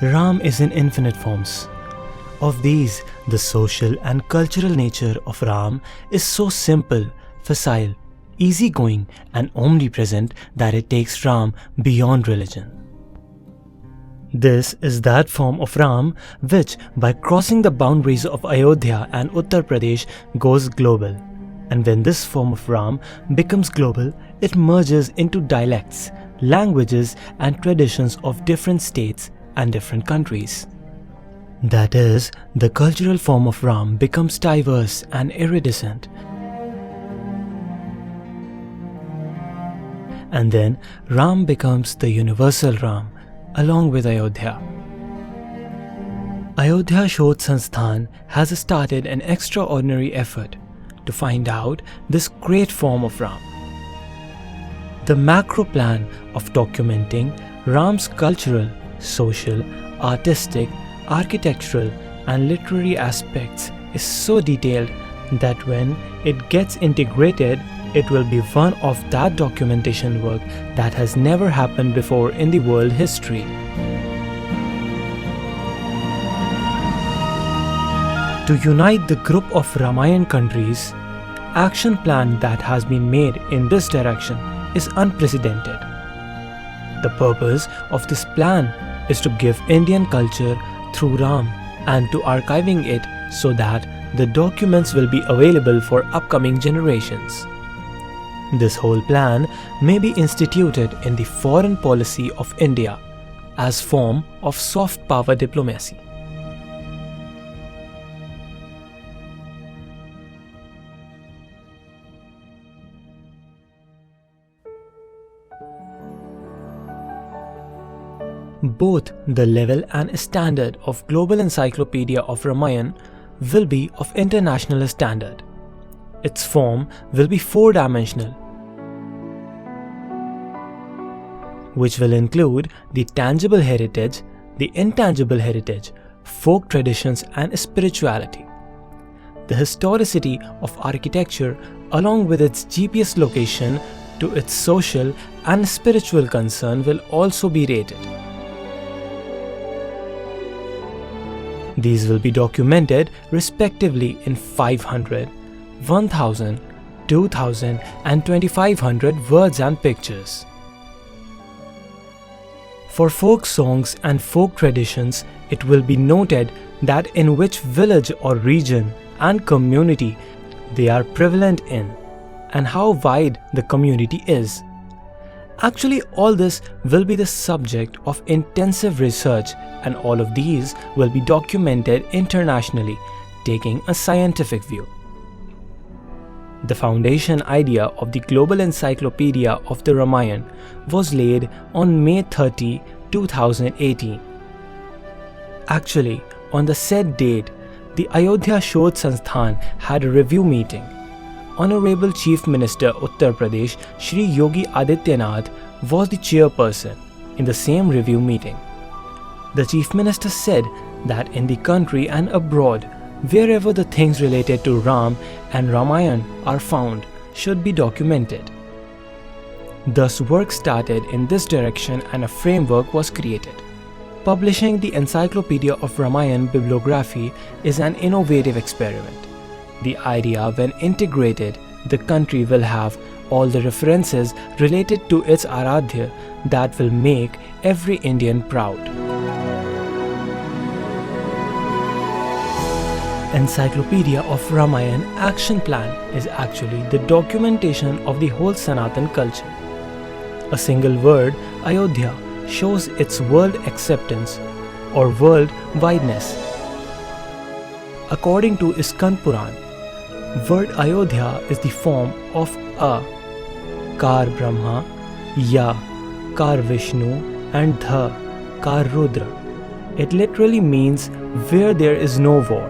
Ram is in infinite forms. Of these, the social and cultural nature of Ram is so simple, facile, easygoing and omnipresent that it takes Ram beyond religion. This is that form of Ram which, by crossing the boundaries of Ayodhya and Uttar Pradesh, goes global. And when this form of Ram becomes global, it merges into dialects, languages and traditions of different states and different countries. That is, the cultural form of Ram becomes diverse and iridescent. And then Ram becomes the universal Ram along with Ayodhya. Ayodhya Shodh Sansthan has started an extraordinary effort to find out this great form of Ram. The macro plan of documenting Ram's cultural, social, artistic, architectural and literary aspects is so detailed that when it gets integrated, it will be one of that documentation work that has never happened before in the world history. To unite the group of Ramayan countries, action plan that has been made in this direction is unprecedented. The purpose of this plan is to give Indian culture through Ram and to archiving it so that the documents will be available for upcoming generations. This whole plan may be instituted in the foreign policy of India as form of soft power diplomacy. Both the level and standard of Global Encyclopedia of Ramayan will be of international standard. Its form will be four-dimensional, which will include the tangible heritage, the intangible heritage, folk traditions and spirituality. The historicity of architecture along with its GPS location to its social and spiritual concern will also be rated. These will be documented respectively in 500, 1000, 2000 and 2500 words and pictures. For folk songs and folk traditions, it will be noted that in which village or region and community they are prevalent in and how wide the community is. Actually, all this will be the subject of intensive research and all of these will be documented internationally, taking a scientific view. The foundation idea of the Global Encyclopedia of the Ramayan was laid on May 30, 2018. Actually, on the said date, the Ayodhya Shodh Sansthan had a review meeting. Honorable Chief Minister Uttar Pradesh Shri Yogi Adityanath was the chairperson in the same review meeting. The Chief Minister said that in the country and abroad, wherever the things related to Ram and Ramayan are found should be documented. Thus work started in this direction and a framework was created. Publishing the Encyclopedia of Ramayan bibliography is an innovative experiment. The idea, when integrated, the country will have all the references related to its AARYA that will make every Indian proud. Encyclopedia of Ramayan Action Plan is actually the documentation of the whole Sanatan culture. A single word, Ayodhya, shows its world acceptance or world wideness. According to Iskan Puran, word Ayodhya is the form of A, Kar Brahma, Ya, Kar Vishnu, and Dha, Kar Rudra. It literally means where there is no war.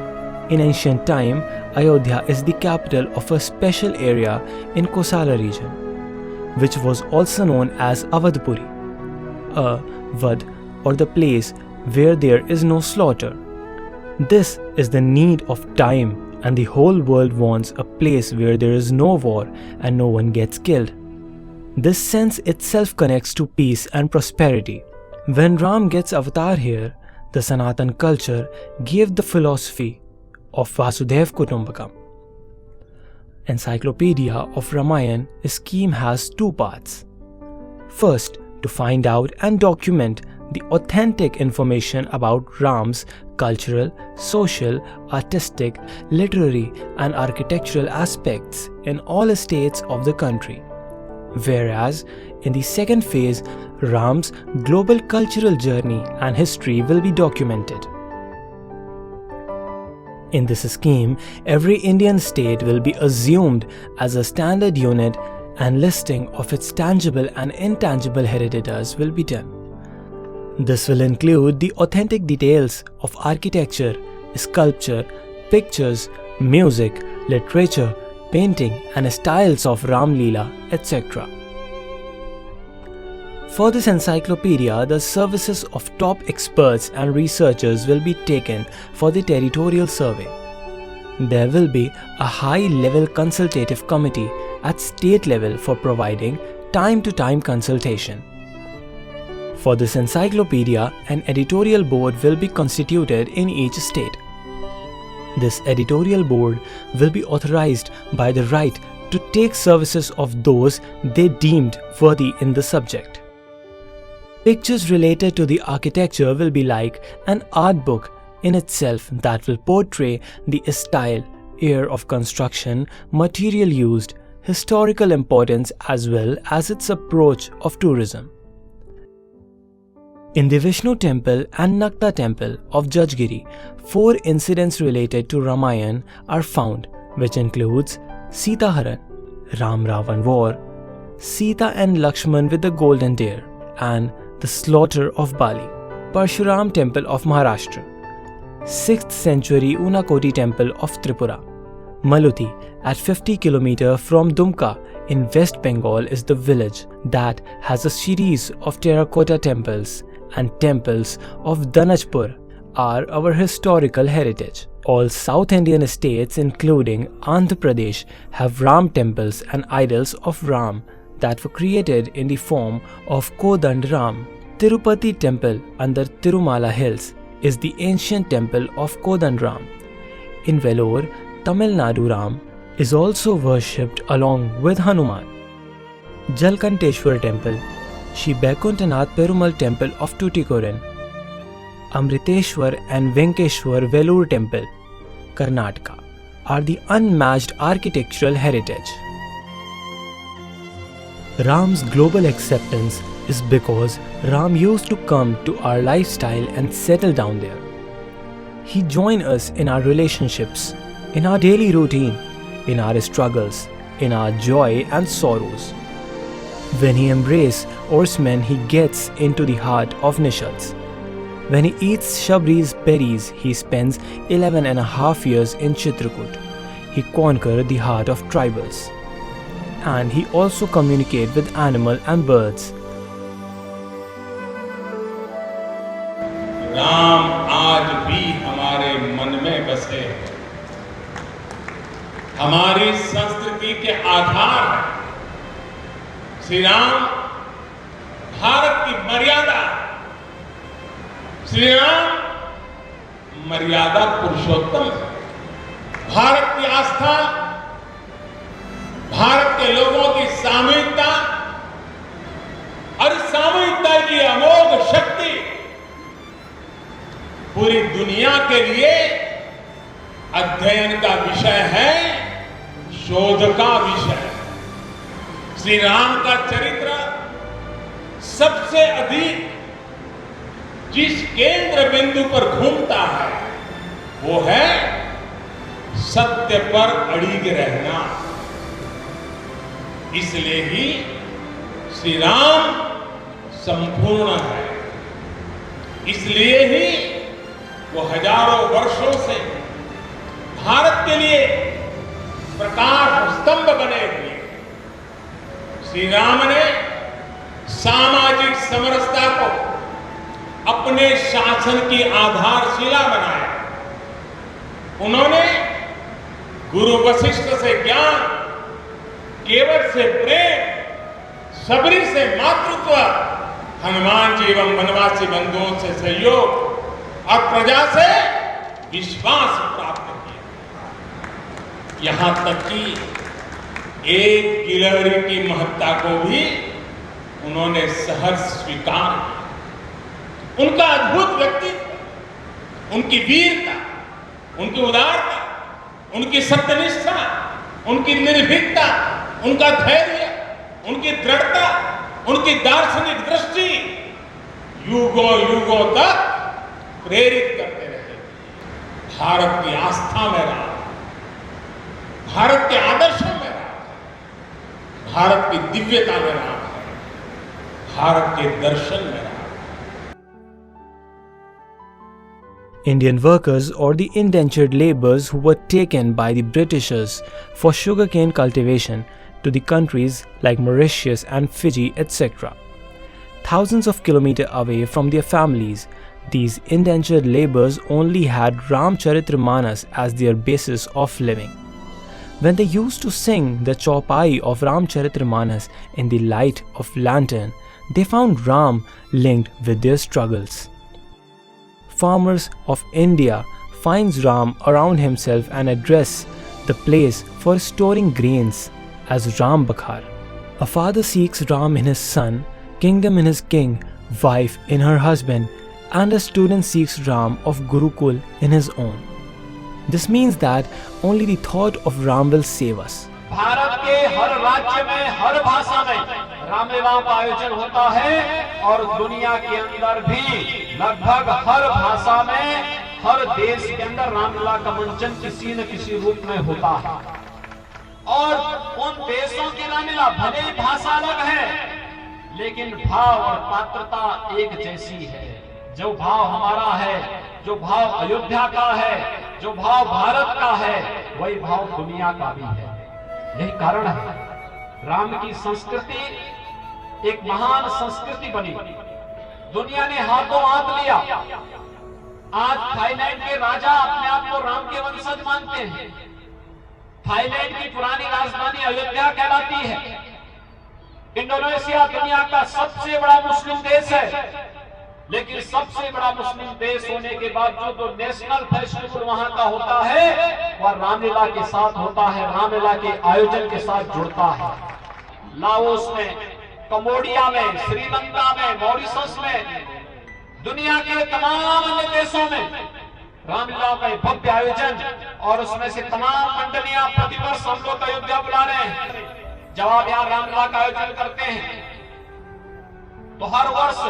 In ancient time, Ayodhya is the capital of a special area in Kosala region, which was also known as Avadhpuri, Vad, or the place where there is no slaughter. This is the need of time, and the whole world wants a place where there is no war and no one gets killed. This sense itself connects to peace and prosperity. When Ram gets avatar here, the Sanatan culture gave the philosophy of Vasudhaiv Kutumbakam. Encyclopedia of Ramayan scheme has two parts. First, to find out and document the authentic information about Ram's cultural, social, artistic, literary and architectural aspects in all states of the country. Whereas, in the second phase, Ram's global cultural journey and history will be documented. In this scheme, every Indian state will be assumed as a standard unit and listing of its tangible and intangible heritages will be done. This will include the authentic details of architecture, sculpture, pictures, music, literature, painting and styles of Ram Leela, etc. For this encyclopedia, the services of top experts and researchers will be taken for the territorial survey. There will be a high-level consultative committee at state level for providing time-to-time consultation. For this encyclopedia, an editorial board will be constituted in each state. This editorial board will be authorized by the right to take services of those they deemed worthy in the subject. Pictures related to the architecture will be like an art book in itself that will portray the style, air of construction, material used, historical importance as well as its approach of tourism. In the Vishnu temple and Nakta temple of Jajgiri, 4 incidents related to Ramayan are found, which includes Sita Haran, Ram Ravan war, Sita and Lakshman with the golden deer, and the slaughter of Bali. Parshuram temple of Maharashtra, 6th century Unakoti temple of Tripura. Maluti at 50 km from Dumka in West Bengal is the village that has a series of terracotta temples, and temples of Danajpur are our historical heritage. All South Indian states including Andhra Pradesh have Ram temples and idols of Ram that were created in the form of Kodand Ram. Tirupati temple under Tirumala hills is the ancient temple of Kodand Ram. In Vellore, Tamil Nadu, Ram is also worshipped along with Hanuman. Jalkanteshwar temple, Shri Baikunthanath Perumal temple of Tuticorin, Amriteshwar and Venkeshwar Vellore temple, Karnataka are the unmatched architectural heritage. Ram's global acceptance is because Ram used to come to our lifestyle and settle down there. He joined us in our relationships, in our daily routine, in our struggles, in our joy and sorrows. When he embraces oarsmen, he gets into the heart of Nishads. When he eats Shabri's berries, he spends 11.5 years in Chitrakoot. He conquers the heart of tribals. And he also communicates with animals and birds. Ram आज भी हमारे मन में बसे, हमारी संस्कृति के आधार है। श्री राम भारत की मर्यादा, श्री राम मर्यादा पुरुषोत्तम है। भारत की आस्था, भारत के लोगों की सामूहिकता और सामूहिकता की अमोघ शक्ति पूरी दुनिया के लिए अध्ययन का विषय है, शोध का विषय। श्री राम का चरित्र सबसे अधिक जिस केंद्र बिंदु पर घूमता है वो है सत्य पर अड़िग रहना। इसलिए ही श्री राम संपूर्ण है। इसलिए ही वो हजारों वर्षों से भारत के लिए प्रकाश स्तंभ बने हुए। श्री राम ने सामाजिक समरसता को अपने शासन की आधारशिला बनाया। उन्होंने गुरु वशिष्ठ से ज्ञान, केवट से प्रेम, सबरी से मातृत्व, हनुमान जी एवं वनवासी बंधुओं से सहयोग और प्रजा से विश्वास प्राप्त किया। यहां तक कि एक गिलहरी की महत्ता को भी उन्होंने सहर्ष स्वीकार किया। उनका अद्भुत व्यक्तित्व, उनकी वीरता, उनकी उदारता, उनकी सत्यनिष्ठा, उनकी निर्भीकता, उनका धैर्य, उनकी दृढ़ता, उनकी दार्शनिक दृष्टि युगों युगों तक प्रेरित करते रहे। भारत की आस्था में रहा, भारत के आदर्शों में रहा, भारत की दिव्यता में रहा, भारत के दर्शन में रहा। Indian workers or the indentured laborers who were taken by the Britishers for sugarcane cultivation to the countries like Mauritius and Fiji, etc. Thousands of kilometers away from their families, these indentured laborers only had Ramcharitramanas as their basis of living. When they used to sing the chaupai of Ramcharitramanas in the light of lantern, they found Ram linked with their struggles. Farmers of India finds Ram around himself and address the place for storing grains as Ram Bakhar. A father seeks Ram in his son, kingdom in his king, wife in her husband, and a student seeks Ram of Gurukul in his own. This means that only the thought of Ram will save us. Bharat के हर राज्य में, हर भाषा में रामलीला का आयोजन होता है और दुनिया के अंदर भी लगभग हर भाषा में, हर देश के अंदर रामलीला का मंचन किसी न किसी रूप में होता है। और उन देशों की रामलीला भले ही भाषा अलग है, लेकिन भाव और पात्रता एक जैसी है। जो भाव हमारा है, जो भाव अयोध्या का है, जो भाव भारत का है, वही भाव दुनिया का भी है। यही कारण है राम की संस्कृति एक महान संस्कृति बनी। दुनिया ने हाथों हाथ लिया। आज थाईलैंड के राजा अपने आप को राम के वंशज मानते हैं। थाईलैंड की पुरानी राजधानी अयोध्या कहलाती है। इंडोनेशिया दुनिया का सबसे बड़ा मुस्लिम देश है, लेकिन सबसे बड़ा मुस्लिम देश होने के बावजूद जो नेशनल फेस्टिवल वहां का होता है वह रामलीला के साथ होता है, रामलीला के आयोजन के साथ जुड़ता है। लाओस में, कंबोडिया में, श्रीलंका में, मॉरिशस में, दुनिया के तमाम अन्य देशों में रामलीला का भव्य आयोजन, और उसमें से तमाम मंडलियां प्रतिवर्ष हम लोग अयोध्या बुला रहे हैं। जब आप यहाँ रामलीला का आयोजन करते हैं तो हर वर्ष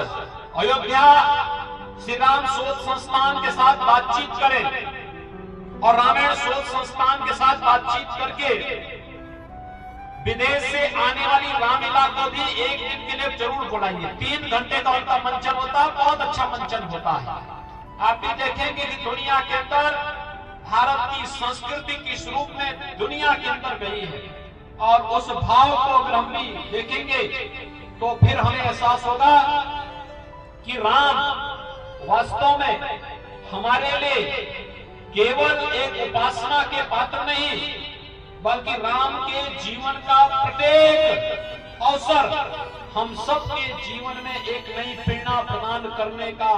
अयोध्या श्री राम शोध संस्थान के साथ बातचीत करें और रामायण शोध संस्थान के साथ बातचीत करके विदेश से आने वाली रामलीला को भी एक दिन के लिए जरूर बुलाइए। 3 घंटे का उनका मंचन होता है, बहुत अच्छा मंचन होता है। आप भी देखेंगे कि दुनिया के अंदर भारत की संस्कृति किस रूप में दुनिया के अंदर गई है, और उस भाव को अगर हम भी देखेंगे तो फिर हमें एहसास होगा कि राम वास्तव में हमारे लिए केवल एक उपासना के पात्र नहीं, बल्कि राम के जीवन का प्रत्येक अवसर हम सबके जीवन में एक नई प्रेरणा प्रदान करने का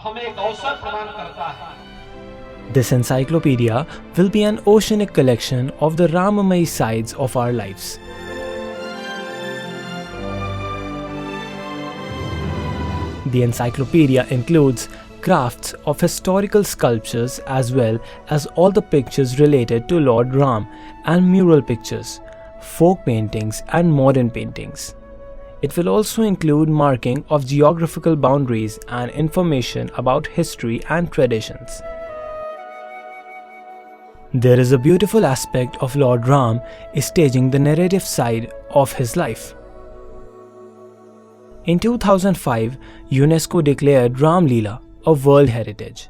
हमें एक अवसर प्रदान करता है। This encyclopedia will be an oceanic collection of the Ramamai sides of our lives. The encyclopedia includes crafts of historical sculptures as well as all the pictures related to Lord Ram and mural pictures, folk paintings and modern paintings. It will also include marking of geographical boundaries and information about history and traditions. There is a beautiful aspect of Lord Ram staging the narrative side of his life. In 2005, UNESCO declared Ram Leela a World Heritage.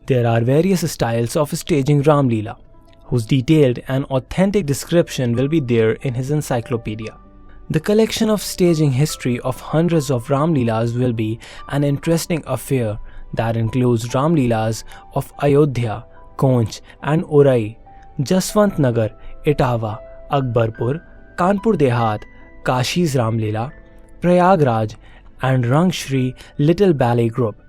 There are various styles of staging Ram Leela, whose detailed and authentic description will be there in his encyclopedia. The collection of staging history of hundreds of Ram Leelas will be an interesting affair that includes Ram Leelas of Ayodhya, Konch and Orai, Jaswant Nagar, Etawah, Akbarpur, Kanpur Dehat, Kashi's Ram Leela, Prayagraj and Rangshri Little Ballet Group,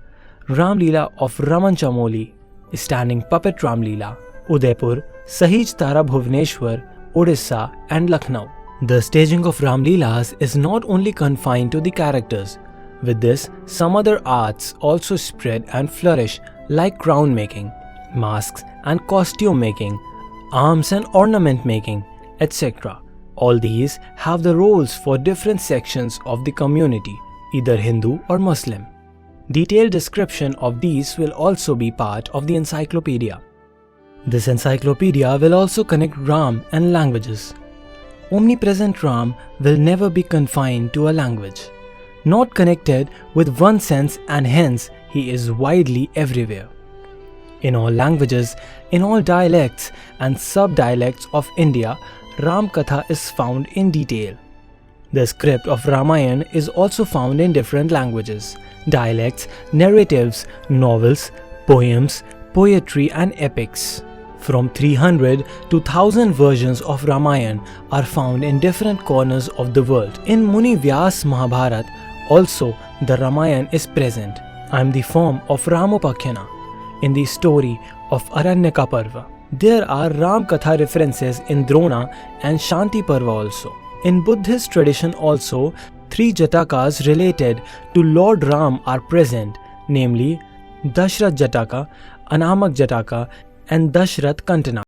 Ram Leela of Raman Chamoli, Standing Puppet Ram Leela, Udaipur, Sahij Tara Bhubaneswar, Odisha and Lucknow. The staging of Ram Leelas is not only confined to the characters. With this, some other arts also spread and flourish like crown making, masks and costume making, arms and ornament making, etc. All these have the roles for different sections of the community, either Hindu or Muslim. Detailed description of these will also be part of the encyclopedia. This encyclopedia will also connect Ram and languages. Omnipresent Ram will never be confined to a language, not connected with one sense, and hence he is widely everywhere. In all languages, in all dialects and sub-dialects of India, Ram Katha is found in detail. The script of Ramayan is also found in different languages, dialects, narratives, novels, poems, poetry and epics. From 300 to 1000 versions of Ramayan are found in different corners of the world. In Muni Vyas Mahabharat also the Ramayan is present. I am the form of Ramopakhyana in the story of Aranyaka Parva. There are Ram Katha references in Drona and Shanti Parva also. In Buddhist tradition also, 3 Jatakas related to Lord Ram are present, namely Dashrath Jataka, Anamak Jataka and Dashrath Kantana.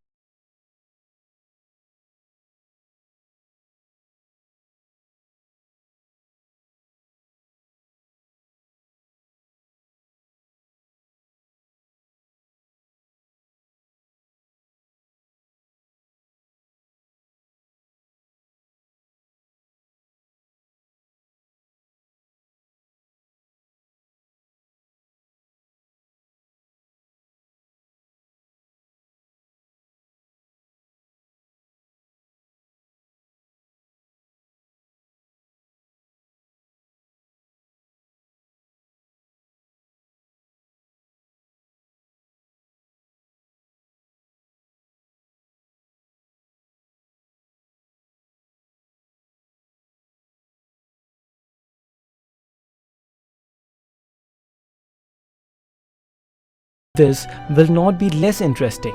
This will not be less interesting.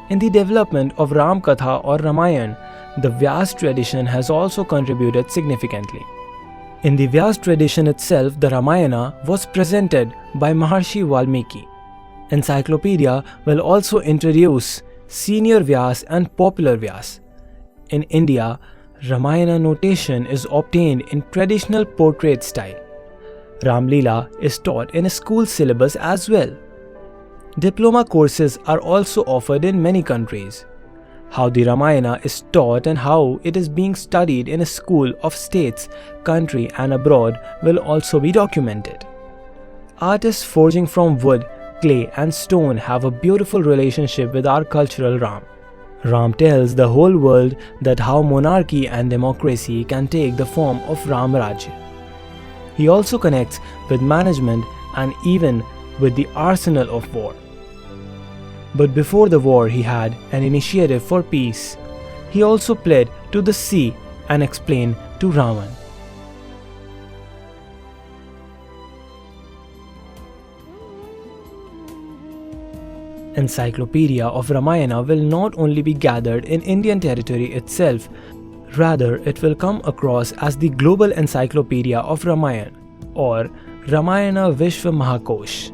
In the development of Ram Katha or Ramayan, the Vyas tradition has also contributed significantly. In the Vyas tradition itself, the Ramayana was presented by Maharshi Valmiki. Encyclopedia will also introduce Senior Vyas and Popular Vyas. In India, Ramayana notation is obtained in traditional portrait style. Ram Leela is taught in a school syllabus as well. Diploma courses are also offered in many countries. How the Ramayana is taught and how it is being studied in a school of states, country and abroad will also be documented. Artists forging from wood, clay and stone have a beautiful relationship with our cultural Ram. Ram tells the whole world that how monarchy and democracy can take the form of Ram Rajya. He also connects with management and even with the arsenal of war. But before the war he had an initiative for peace. He also pled to the sea and explained to Ravan. Encyclopedia of Ramayana will not only be gathered in Indian territory itself, rather it will come across as the Global Encyclopedia of Ramayan or Ramayana Vishwa Mahakosh,